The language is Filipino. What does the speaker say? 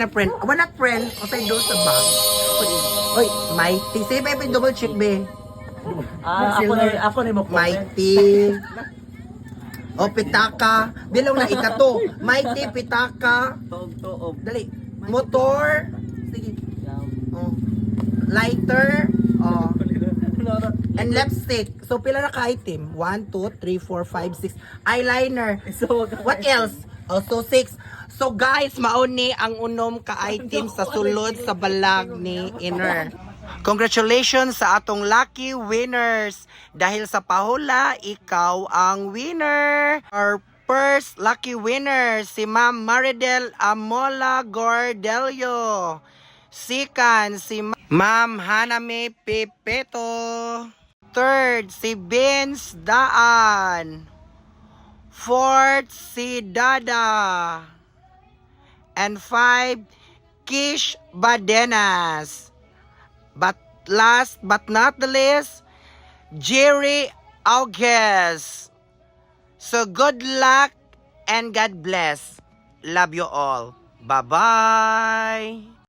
Na friend, wala friend, o tayo doon sa bag. Oy, Mighty. Sige, baby, double check, be. Ako na mo. Mighty. O, pitaka. Bilang na ikato. Mighty, pitaka. Tuog. Dali. Motor. Sige. Oh. Lighter. Oh. And lipstick. So, pila na ka-item? 1, 2, 3, 4, 5, 6. Eyeliner. What else? Also, 6. So, guys, mauni ang unom ka-item sa sulod sa balag ni Inner. Congratulations sa atong lucky winners. Dahil sa pahula, ikaw ang winner. Our first lucky winner, si Ma'am Maridel Amola Gordelio. Second, si Ma'am Haname Pipeto. Third, si Vince Daan. Fourth, si Dada. And 5, Kish Badenas. But last but not the least, Jerry Augues. So good luck and God bless. Love you all. Bye-bye.